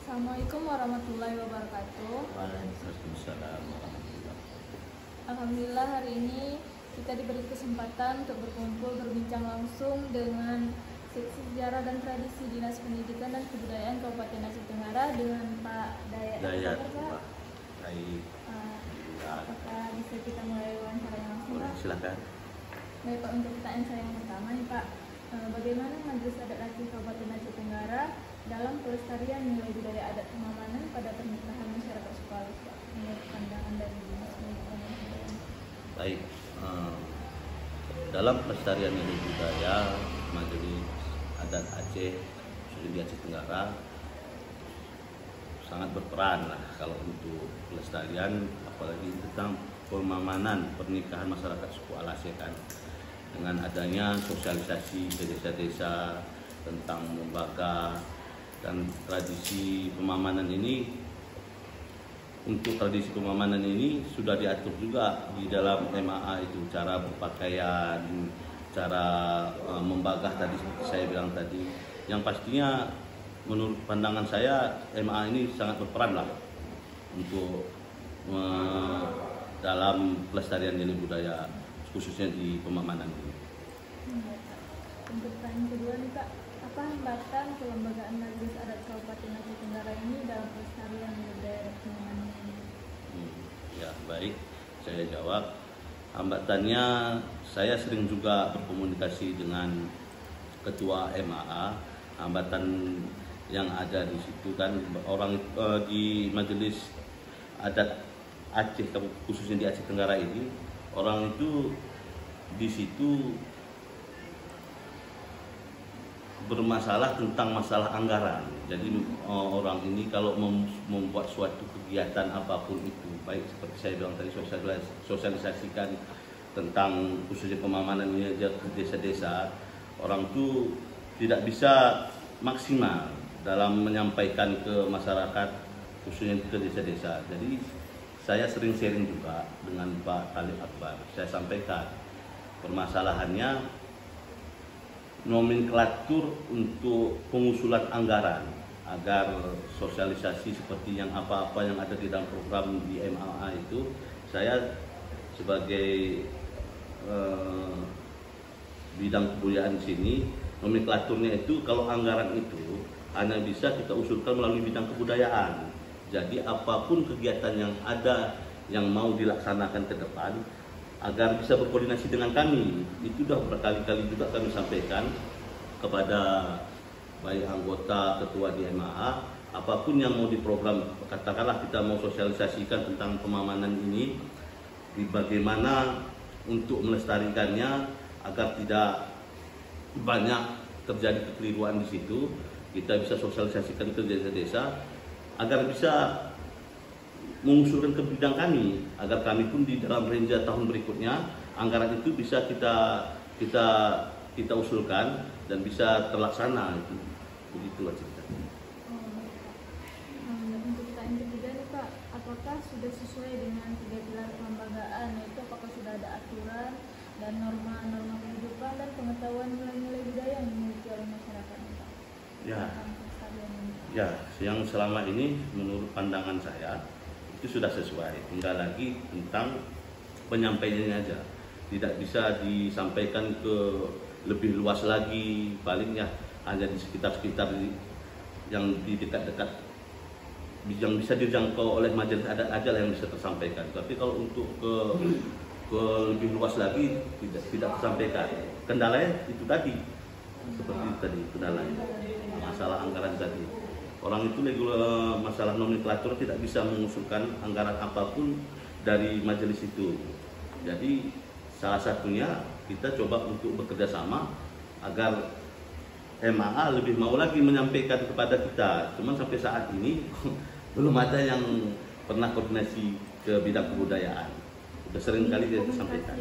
Assalamualaikum warahmatullahi wabarakatuh. Waalaikumsalam warahmatullahi wabarakatuh. Alhamdulillah hari ini kita diberi kesempatan untuk berkumpul berbincang langsung dengan Seksi Sejarah dan Tradisi Dinas Pendidikan dan Kebudayaan Kabupaten Aceh Tenggara dengan Pak Dayat. Dayat, Pak. Baik. Apakah bisa kita mulai wawancara yang langsung, Pak? Silakan. Baik Pak, untuk pertanyaan saya yang pertama nih Pak, bagaimana Majelis Adat Aceh Kabupaten Aceh Tenggara dalam pelestarian nilai budaya adat Pemamanan pada pernikahan masyarakat suku Alus, Pak? Menurut pandangan dari Dinas Pendidikan dan Kebudayaan. Baik. Dalam pelestarian nilai budaya Majelis Adat Aceh khususnya di Aceh Tenggara sangat berperan lah kalau untuk pelestarian, apalagi tentang pemamanan pernikahan masyarakat suku Alas ya kan, dengan adanya sosialisasi ke desa-desa tentang membaga dan tradisi pemamanan ini. Untuk tradisi pemamanan ini sudah diatur juga di dalam MAA itu, cara berpakaian, cara membagah tadi seperti saya bilang tadi. Yang pastinya menurut pandangan saya MAA ini sangat berperan lah untuk dalam pelestarian nilai budaya khususnya di pemamanan ini. Untuk pertanyaan kedua nih Pak, apa hambatan kelembagaan Majelis Adat Kabupaten Aceh Tenggara ini dalam pelestarian nilai budaya dan pemamanan ini? Ya baik, saya jawab. Hambatannya, saya sering juga berkomunikasi dengan Ketua MAA. Hambatan yang ada di situ kan orang di Majelis Adat Aceh khususnya di Aceh Tenggara ini, orang itu di situ bermasalah tentang masalah anggaran. Jadi orang ini kalau membuat suatu kegiatan apapun itu, baik seperti saya bilang tadi, sosialisasikan tentang khususnya pemamanan ini aja ke desa-desa, orang itu tidak bisa maksimal dalam menyampaikan ke masyarakat khususnya ke desa-desa. Jadi saya sering sharing juga dengan Pak Khalid Akbar. Saya sampaikan permasalahannya nomenklatur untuk pengusulan anggaran agar sosialisasi seperti yang apa-apa yang ada di dalam program di MAA itu, saya sebagai bidang kebudayaan di sini, nomenklaturnya itu kalau anggaran itu hanya bisa kita usulkan melalui bidang kebudayaan. Jadi apapun kegiatan yang ada yang mau dilaksanakan ke depan, agar bisa berkoordinasi dengan kami. Itu sudah berkali-kali juga kami sampaikan kepada baik anggota, ketua di MAA, apapun yang mau diprogram, katakanlah kita mau sosialisasikan tentang pemamanan ini, bagaimana untuk melestarikannya agar tidak banyak terjadi kekeliruan di situ, kita bisa sosialisasikan ke desa-desa agar bisa mengusulkan ke bidang kami, agar kami pun di dalam renja tahun berikutnya anggaran itu bisa kita usulkan dan bisa terlaksana. Begitulah ceritanya. Untuk pertanyaan ketiga nih Pak, apakah sudah sesuai dengan 3 pilar kelembagaan, yaitu apakah sudah ada aturan dan norma-norma kehidupan dan pengetahuan nilai-nilai budaya yang dimiliki oleh masyarakat nih Pak? Ya, yang selama ini menurut pandangan saya itu sudah sesuai, tinggal lagi tentang penyampaiannya aja. Tidak bisa disampaikan ke lebih luas lagi, palingnya hanya di sekitar-sekitar yang di dekat-dekat yang bisa dijangkau oleh majelis adat aja yang bisa tersampaikan. Tapi kalau untuk ke lebih luas lagi tidak tersampaikan. Kendalanya itu tadi, seperti itu tadi kendalanya, masalah anggaran tadi. Orang itu masalah nomenklatur tidak bisa mengusulkan anggaran apapun dari majelis itu. Jadi salah satunya kita coba untuk bekerja sama agar MAA lebih mau lagi menyampaikan kepada kita. Cuman sampai saat ini belum ada yang pernah koordinasi ke bidang kebudayaan. Sudah sering kali dia disampaikan.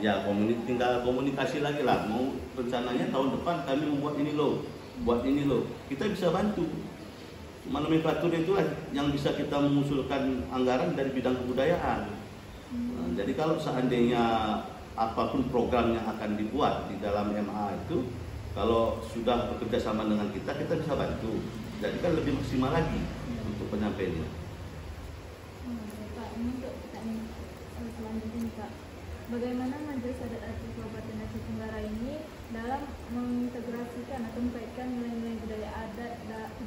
Ya, tinggal komunikasi lagi lah. Mau rencananya tahun depan kami membuat ini loh, buat ini loh. Kita bisa bantu. Nomenklatur itu yang bisa kita mengusulkan anggaran dari bidang kebudayaan. Jadi kalau seandainya apapun program yang akan dibuat di dalam MA itu, kalau sudah bekerja sama dengan kita bisa bantu. Jadi kan lebih maksimal lagi. penyampaiannya. Pak, ini untuk pertanyaan selanjutnya Pak. Bagaimana Majelis Adat Aceh Kabupaten Aceh Tenggara ini dalam mengintegrasikan atau mengkaitkan nilai-nilai budaya adat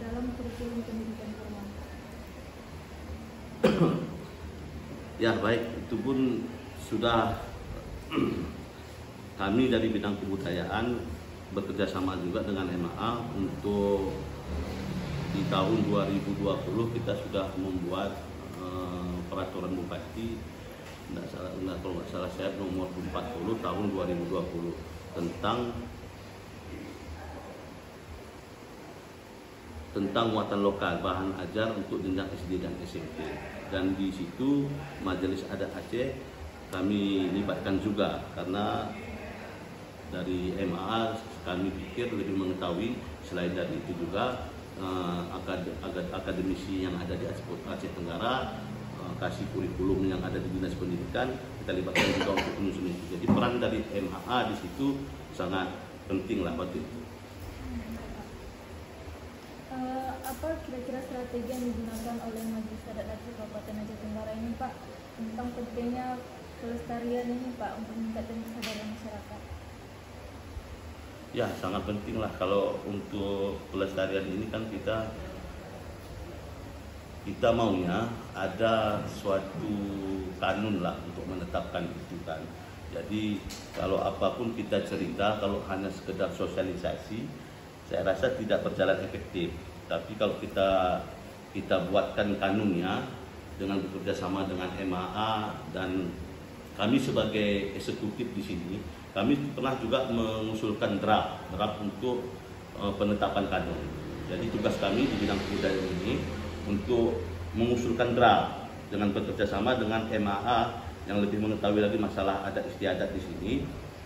dalam kurikulum pendidikan formal? Ya baik, itu pun sudah kami dari bidang kebudayaan bekerja sama juga dengan MAA untuk di tahun 2020 kita sudah membuat peraturan bupati, kalau nggak salah saya nomor 40 tahun 2020 tentang muatan lokal bahan ajar untuk jenjang SD dan SMP, dan di situ Majelis Adat Aceh kami libatkan juga karena dari MAA kami pikir lebih mengetahui. Selain dari itu juga akademisi yang ada di Aceh Tenggara kasih kurikulum yang ada di Dinas Pendidikan, kita libatkan juga untuk penyusun itu. Jadi peran dari MAA di situ sangat penting lah waktu itu. Apa kira-kira strategi yang digunakan oleh Majelis Adat Aceh Kabupaten Aceh Tenggara ini Pak tentang pentingnya pelestarian ini Pak untuk meningkatkan kesadaran masyarakat? Ya sangat penting lah kalau untuk pelestarian ini kan kita maunya ada suatu kanun lah untuk menetapkan itu kan. Jadi kalau apapun kita cerita, kalau hanya sekedar sosialisasi, saya rasa tidak berjalan efektif. Tapi kalau kita buatkan kanunnya dengan bekerja sama dengan MAA dan kami sebagai eksekutif di sini, kami pernah juga mengusulkan draft untuk penetapan kanun. Jadi tugas kami di bidang kebudayaan ini untuk mengusulkan draft dengan bekerja sama dengan MAA yang lebih mengetahui lagi masalah adat istiadat di sini.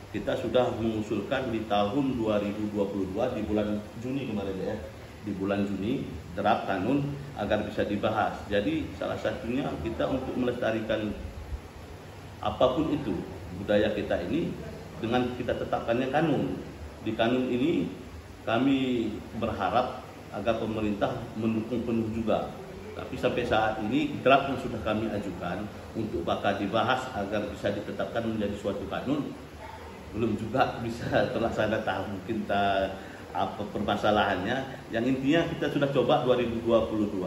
Kita sudah mengusulkan di tahun 2022 di bulan Juni kemarin ya, di bulan Juni draft kanun agar bisa dibahas. Jadi salah satunya kita untuk melestarikan apapun itu budaya kita ini dengan kita tetapkannya kanun. Di kanun ini kami berharap agar pemerintah mendukung penuh juga. Tapi sampai saat ini draft yang sudah kami ajukan untuk bakal dibahas agar bisa ditetapkan menjadi suatu kanun belum juga bisa terlaksana. Mungkin apa permasalahannya. Yang intinya kita sudah coba 2022.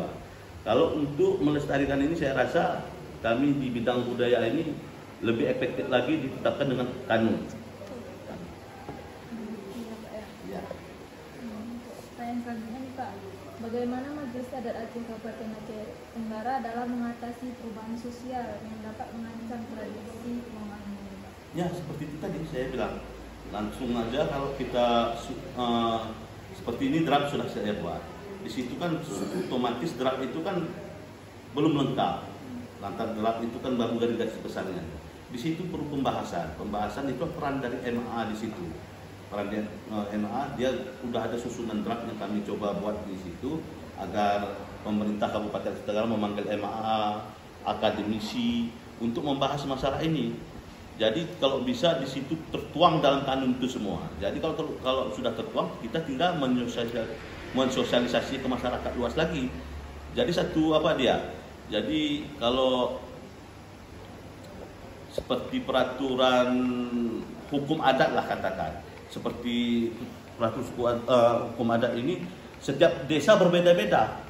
Kalau untuk melestarikan ini saya rasa kami di bidang budaya ini lebih efektif lagi ditetapkan dengan kanun. Pertanyaan selanjutnya nih Pak, bagaimana Majelis Adat Aceh Kabupaten Aceh Tenggara dalam mengatasi perubahan sosial yang dapat mengancam tradisi pemahaman ini Pak? Ya seperti itu tadi saya bilang, langsung aja kalau kita seperti ini draft sudah saya buat. Di situ kan otomatis draft itu kan belum lengkap. Lantar draft itu kan baru dari garis besarnya. Di situ perlu pembahasan. Pembahasan itu peran dari MA di situ. Peran dari MA dia udah ada susunan draft yang kami coba buat di situ agar pemerintah Kabupaten Aceh Tenggara memanggil MA, akademisi untuk membahas masalah ini. Jadi kalau bisa di situ tertuang dalam kanun itu semua. Jadi kalau sudah tertuang, kita tinggal mensosialisasi ke masyarakat luas lagi. Jadi Jadi kalau seperti peraturan hukum adat lah katakan, seperti peraturan hukum adat ini setiap desa berbeda-beda.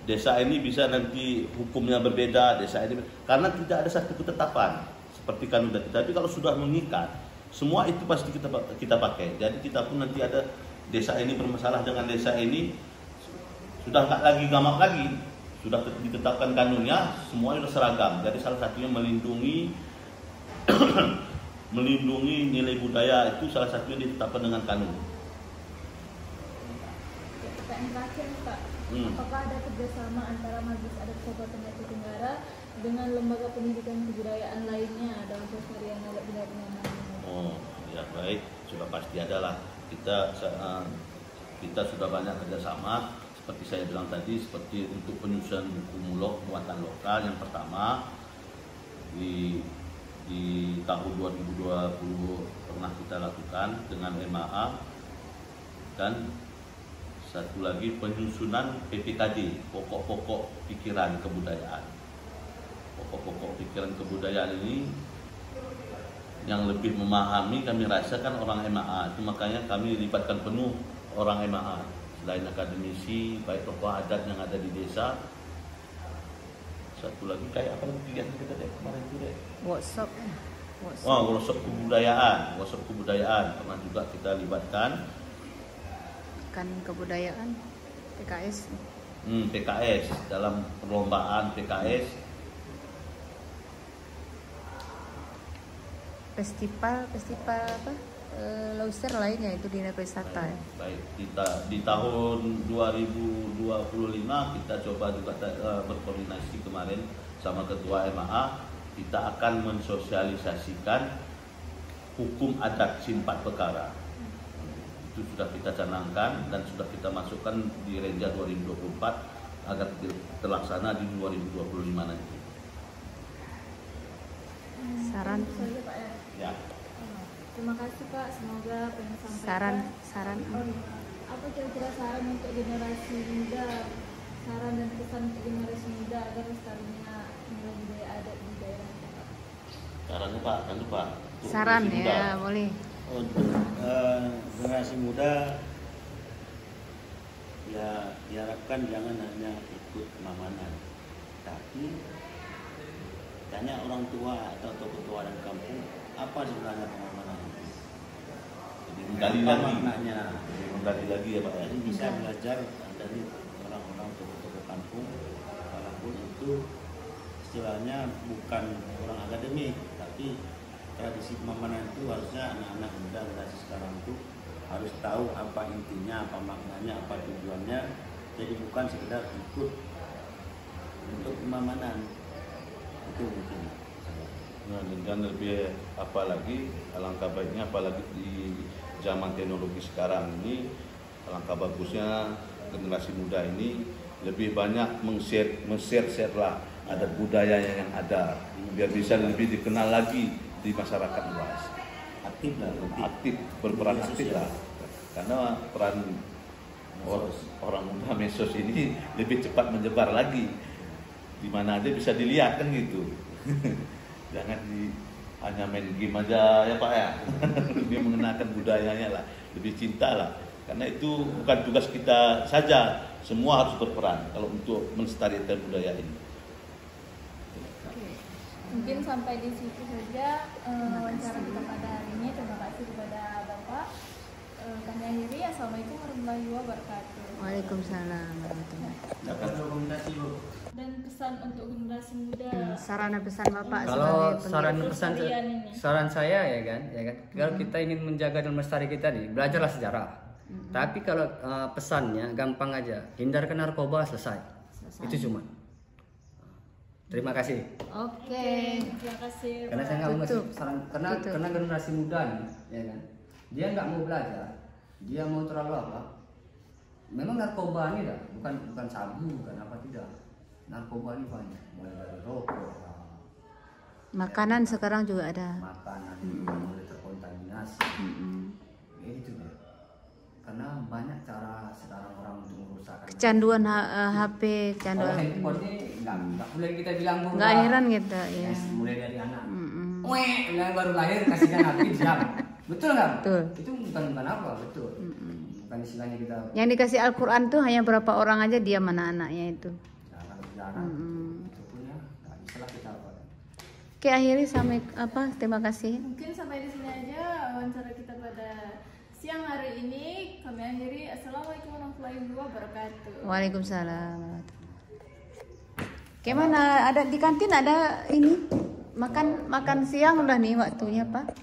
Desa ini bisa nanti hukumnya berbeda, desa ini karena tidak ada satu ketetapan seperti kanun tadi. Tapi kalau sudah mengikat, semua itu pasti kita pakai. Jadi kita pun nanti ada desa ini bermasalah dengan desa ini, sudah nggak lagi gamak lagi, sudah ditetapkan kanunnya, semuanya sudah seragam. Jadi salah satunya melindungi nilai budaya itu salah satunya ditetapkan dengan kanun. Pertanyaan terakhir Pak, apakah ada kerjasama antara Majelis Adat Kabupaten Aceh Tenggara dengan lembaga pendidikan kebudayaan lainnya dalam pelestarian adat budaya pemahaman? Oh ya baik, sudah pasti ada lah. Kita sudah banyak kerjasama. Seperti saya bilang tadi, seperti untuk penyusunan buku muatan lokal yang pertama di tahun 2020 pernah kita lakukan dengan MAA, dan Satu lagi penyusunan PPKD, pokok-pokok pikiran kebudayaan. Pokok-pokok pikiran kebudayaan ini yang lebih memahami kami rasakan orang MAA. Itu makanya kami libatkan penuh orang MAA. Selain akademisi, baik tokoh adat yang ada di desa. Satu lagi kayak apa kegiatan kita deh kemarin itu deh? Workshop. Oh, workshop kebudayaan pernah juga kita libatkan. Kan kebudayaan PKS. PKS dalam perlombaan PKS. Festival apa? Lauser lainnya itu di pariwisata. Baik, di tahun 2025 kita coba juga berkoordinasi kemarin sama Ketua MAA. Kita akan mensosialisasikan hukum adat simpat perkara. Itu sudah kita canangkan dan sudah kita masukkan di Renja 2024 agar terlaksana di 2025 nanti. Saran. Saja Pak ya. Ya. Terima kasih Pak, semoga apa yang disampaikan. Saran. Oh, iya. Apa kira-kira saran untuk generasi muda, saran dan pesan untuk generasi muda agar lestarinya nilai budaya adat di daerah kita? Sarannya Pak, kan Pak. Saran ya, boleh. Untuk generasi muda ya diharapkan jangan hanya ikut kemamanan, tapi tanya orang tua atau tokoh-tokoh dan kampung apa sebenarnya kemamanan itu. Jadi menggali Apa lagi. maknanya? Menggali lagi ya Pak. Jadi bisa belajar dari orang-orang tokoh-tokoh kampung, walaupun itu istilahnya bukan orang akademik, tapi tradisi kemamanan itu harusnya anak-anak muda generasi sekarang itu harus tahu apa intinya, apa maknanya, apa tujuannya. Jadi bukan sekedar ikut untuk kemamanan. Itu mungkin. Nah, dan lebih apalagi alangkah baiknya apalagi di zaman teknologi sekarang ini, alangkah bagusnya generasi muda ini lebih banyak share lah adat budayanya yang ada biar bisa lebih dikenal lagi di masyarakat luas. Aktif berperan aktif lah, karena peran orang muda medsos ini lebih cepat menyebar lagi, di mana aja bisa dilihat kan gitu. Jangan hanya main game aja ya Pak ya. Lebih mengenalkan budayanya lah, lebih cinta lah, karena itu bukan tugas kita saja, semua harus berperan kalau untuk melestarikan budaya ini. Mungkin sampai di situ saja wawancara kita pada hari ini. Terima kasih kepada Bapak. Kami akhiri. Assalamualaikum warahmatullahi wabarakatuh. Waalaikumsalam warahmatullahi. Dan pesan untuk generasi muda. Saran dan pesan Bapak Kalau sebagai saran pendiri. pesan pelestarian ini. saran saya ya kan, kalau kita ingin menjaga dan melestari kita nih, belajarlah sejarah. Tapi kalau pesannya gampang aja, hindarkan narkoba, selesai. Itu cuma. Terima kasih. Oke. Terima kasih. Karena saya nggak mau ngasih saran, karena generasi muda nih, ya kan, dia nggak mau belajar, dia mau terlalu apa? Memang narkoba ini dah, bukan sabu, bukan apa tidak. Narkoba ini banyak, mulai dari rokok, Makanan sekarang juga ada. makanan mulai terkontaminasi. Ya itu dia. Karena banyak cara sekarang orang untuk merusak. Kecanduan HP, Kalau kecanduan. handphone ini nggak boleh kita bilang Bu, Nggak heran kita ya. Yes, mulai dari anak. Mm-mm. Weh, yang baru lahir kasihkan HP diam. Betul nggak? Betul. Itu bukan apa, betul. Bukan istilahnya kita Yang dikasih Al-Quran tuh hanya berapa orang aja dia anak-anaknya itu. jarang. Itu pun ya nggak bisa lah kita apa. Oke, akhiri sampai terima kasih. Mungkin sampai di sini aja wawancara kita pada siang hari ini. Kami akhiri. Assalamualaikum warahmatullahi wabarakatuh. Waalaikumsalam. Gimana, ada di kantin ada ini makan siang udah nih waktunya Pak?